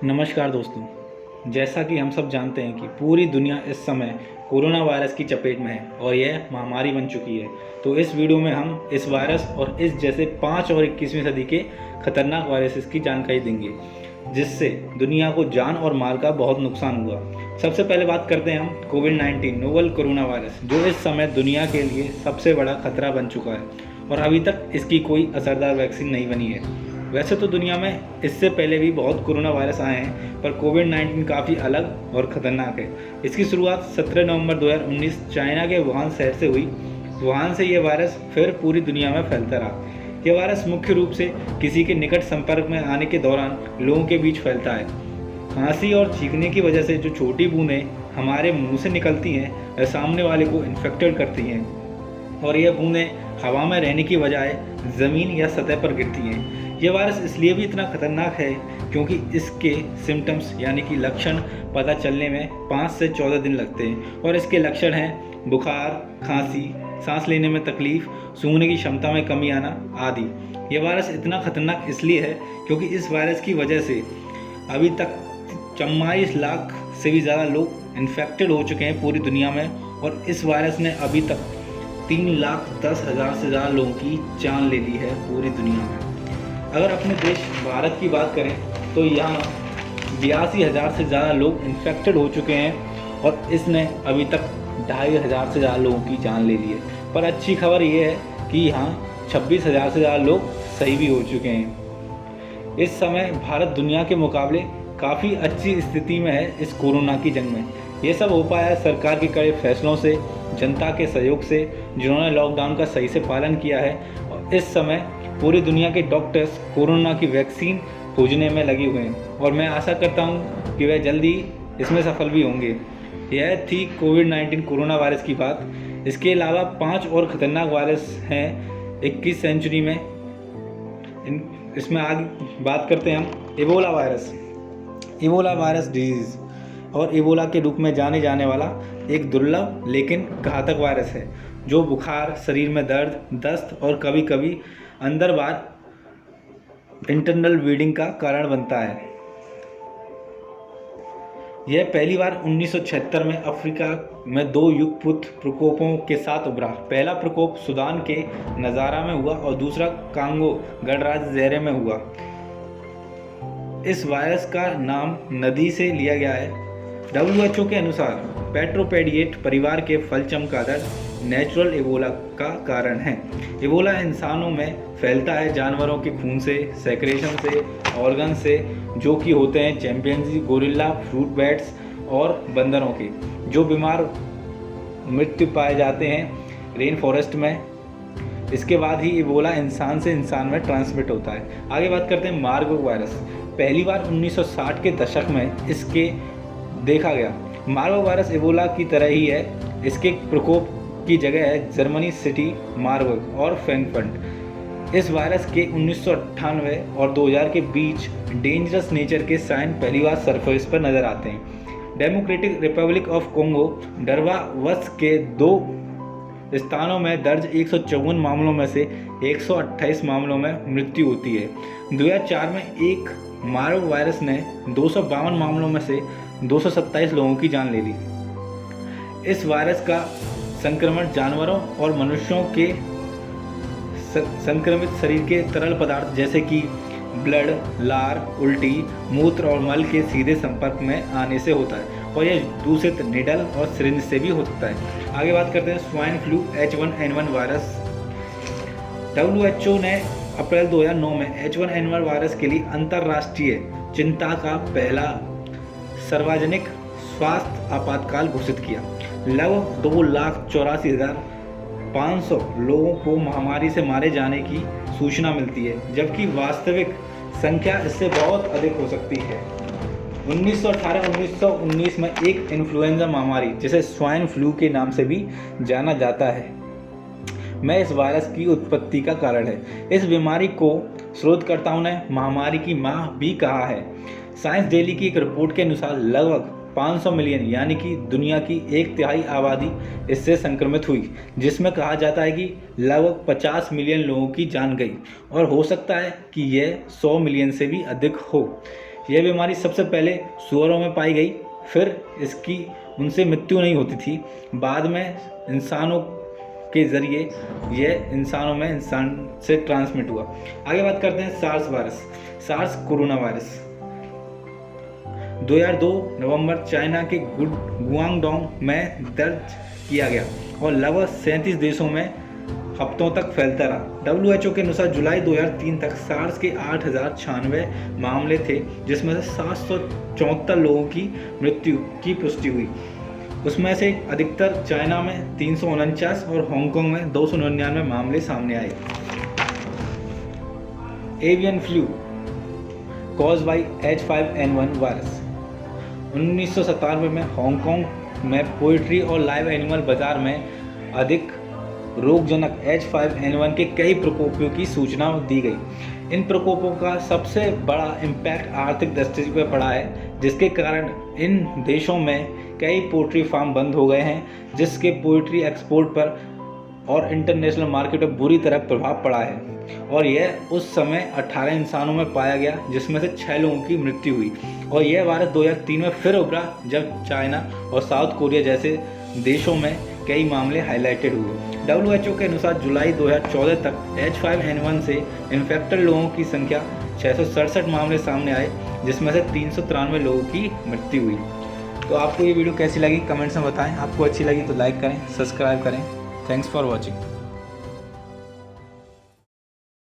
नमस्कार दोस्तों। जैसा कि हम सब जानते हैं कि पूरी दुनिया इस समय कोरोना वायरस की चपेट में है और यह महामारी बन चुकी है। तो इस वीडियो में हम इस वायरस और इस जैसे 5 और 21वीं सदी के खतरनाक वायरसेस की जानकारी देंगे जिससे दुनिया को जान और माल का बहुत नुकसान हुआ। सबसे पहले बात करते हैं हम कोविड-19 नोवल कोरोना वायरस, जो इस समय दुनिया के लिए सबसे बड़ा खतरा बन चुका है और अभी तक इसकी कोई असरदार वैक्सीन नहीं बनी है। वैसे तो दुनिया में इससे पहले भी बहुत कोरोना वायरस आए हैं, पर कोविड-19 काफ़ी अलग और ख़तरनाक है। इसकी शुरुआत 17 नवंबर 2019 चाइना के वुहान शहर से हुई। वुहान से ये वायरस फिर पूरी दुनिया में फैलता रहा। ये वायरस मुख्य रूप से किसी के निकट संपर्क में आने के दौरान लोगों के बीच फैलता है। खांसी और छींकने की वजह से जो छोटी बूंदें हमारे मुंह से निकलती हैं, वह सामने वाले को इन्फेक्टेड करती हैं और यह बूंदें हवा में रहने की बजाय ज़मीन या सतह पर गिरती हैं। यह वायरस इसलिए भी इतना खतरनाक है क्योंकि इसके सिम्टम्स यानी कि लक्षण पता चलने में 5 से 14 दिन लगते हैं और इसके लक्षण हैं बुखार, खांसी, सांस लेने में तकलीफ, सूंघने की क्षमता में कमी आना आदि। यह वायरस इतना खतरनाक इसलिए है क्योंकि इस वायरस की वजह से अभी तक 44 लाख से भी ज़्यादा लोग इन्फेक्टेड हो चुके हैं पूरी दुनिया में और इस वायरस ने अभी तक 3,10,000 से ज़्यादा लोगों की जान ले ली है पूरी दुनिया में। अगर अपने देश भारत की बात करें तो यहाँ 82,000 से ज़्यादा लोग इन्फेक्टेड हो चुके हैं और इसने अभी तक 2,500 से ज़्यादा लोगों की जान ले ली है। पर अच्छी खबर ये है कि यहाँ 26,000 से ज़्यादा लोग सही भी हो चुके हैं। इस समय भारत दुनिया के मुकाबले काफ़ी अच्छी स्थिति में है इस कोरोना की जंग में। ये सब हो पाया है सरकार के कड़े फैसलों से, जनता के सहयोग से, जिन्होंने लॉकडाउन का सही से पालन किया है। और इस समय पूरी दुनिया के डॉक्टर्स कोरोना की वैक्सीन खोजने में लगे हुए हैं और मैं आशा करता हूं कि वह जल्दी इसमें सफल भी होंगे। यह थी कोविड-19 कोरोना वायरस की बात। इसके अलावा 5 और ख़तरनाक वायरस हैं 21 सेंचुरी में। इसमें आगे बात करते हैं हम Ebola virus. Ebola virus disease और इबोला के रूप में जाने जाने वाला एक दुर्लभ लेकिन घातक वायरस है जो बुखार, शरीर में दर्द, दस्त और कभी कभी अंदर बार इंटरनल ब्लीडिंग का कारण बनता है। यह पहली बार 1976 में अफ्रीका में 2 युगपुत प्रकोपों के साथ उभरा। पहला प्रकोप सूडान के नज़ारा में हुआ और दूसरा कांगो गणराज्य ज़ैरे में हुआ। इस वायरस का नाम नदी से लिया गया है। WHO के अनुसार पेट्रोपेडिएट परिवार के फल चमगादड़ नेचुरल इबोला का कारण है। इबोला इंसानों में फैलता है जानवरों के खून से, सेक्रेशन से, ऑर्गन से, जो कि होते हैं चैंपियंजी, गोरिल्ला, फ्रूट बैट्स और बंदरों के, जो बीमार मृत्यु पाए जाते हैं रेन फॉरेस्ट में। इसके बाद ही इबोला इंसान से इंसान में ट्रांसमिट होता है। आगे बात करते हैं मार्बर्ग वायरस। पहली बार 1960 के दशक में इसके देखा गया। मार्बर्ग वायरस इबोला की तरह ही है। इसके प्रकोप की जगह है जर्मनी सिटी मार्बर्ग और फ्रैंकफर्ट। इस वायरस के 1998 और 2000 के बीच डेंजरस नेचर के साइन पहली बार सरफेस पर नजर आते हैं। डेमोक्रेटिक रिपब्लिक ऑफ कोंगो डरवावस के 2 स्थानों में दर्ज 154 मामलों में से 128 मामलों में मृत्यु होती है। 2004 में एक मार्बर्ग वायरस ने 252 मामलों में से 227 लोगों की जान ले ली। इस वायरस का संक्रमण जानवरों और मनुष्यों के संक्रमित शरीर के तरल पदार्थ जैसे कि ब्लड, लार, उल्टी, मूत्र और मल के सीधे संपर्क में आने से होता है और यह दूषित निडल और सिरिंज से भी हो सकता है। आगे बात करते हैं swine flu H1N1 virus. WHO ने अप्रैल 2009 में H1N1 वायरस के लिए अंतर्राष्ट्रीय चिंता का पहला सार्वजनिक स्वास्थ्य आपातकाल घोषित किया। लगभग 2,84,500 लोगों को महामारी से मारे जाने की सूचना मिलती है, जबकि वास्तविक संख्या इससे बहुत अधिक हो सकती है। 1918-1919 में एक इन्फ्लुएंजा महामारी, जिसे स्वाइन फ्लू के नाम से भी जाना जाता है, में इस वायरस की उत्पत्ति का कारण है। इस बीमारी को शोधकर्ताओं ने महामारी की माँ भी कहा है। साइंस डेली की एक रिपोर्ट के अनुसार लगभग 500 मिलियन यानी कि दुनिया की 1/3 आबादी इससे संक्रमित हुई, जिसमें कहा जाता है कि लगभग 50 मिलियन लोगों की जान गई और हो सकता है कि यह 100 मिलियन से भी अधिक हो। यह बीमारी सबसे पहले सूअरों में पाई गई, फिर इसकी उनसे मृत्यु नहीं होती थी। बाद में इंसानों के ज़रिए यह इंसान से ट्रांसमिट हुआ। आगे बात करते हैं SARS virus, SARS corona virus. 2002 नवंबर चाइना के गुआंगडोंग में दर्ज किया गया और लगभग 37 देशों में हफ्तों तक फैलता रहा। WHO के अनुसार जुलाई 2003 तक सार्स के 8,096 मामले थे, जिसमें से 774 लोगों की मृत्यु की पुष्टि हुई। उसमें से अधिकतर चाइना में 349 और हांगकांग में 299 मामले सामने आए। Avian flu cause by H5N1 virus. 1997 में हांगकांग में पोल्ट्री और लाइव एनिमल बाजार में अधिक रोगजनक H5N1 के कई प्रकोपों की सूचना दी गई। इन प्रकोपों का सबसे बड़ा इम्पैक्ट आर्थिक दृष्टि पर पड़ा है, जिसके कारण इन देशों में कई पोल्ट्री फार्म बंद हो गए हैं, जिसके पोल्ट्री एक्सपोर्ट पर और इंटरनेशनल मार्केट पर बुरी तरह प्रभाव पड़ा है। और यह उस समय 18 इंसानों में पाया गया, जिसमें से 6 लोगों की मृत्यु हुई। और यह वायरस 2003 में फिर उभरा, जब चाइना और साउथ कोरिया जैसे देशों में कई मामले हाईलाइटेड हुए। WHO के अनुसार जुलाई 2014 तक H5N1 से इन्फेक्टेड लोगों की संख्या 667 मामले सामने आए, जिसमें से 393 लोगों की मृत्यु हुई। तो आपको ये वीडियो कैसी लगी कमेंट्स में बताएं। आपको अच्छी लगी तो लाइक करें, सब्सक्राइब करें। Thanks for watching.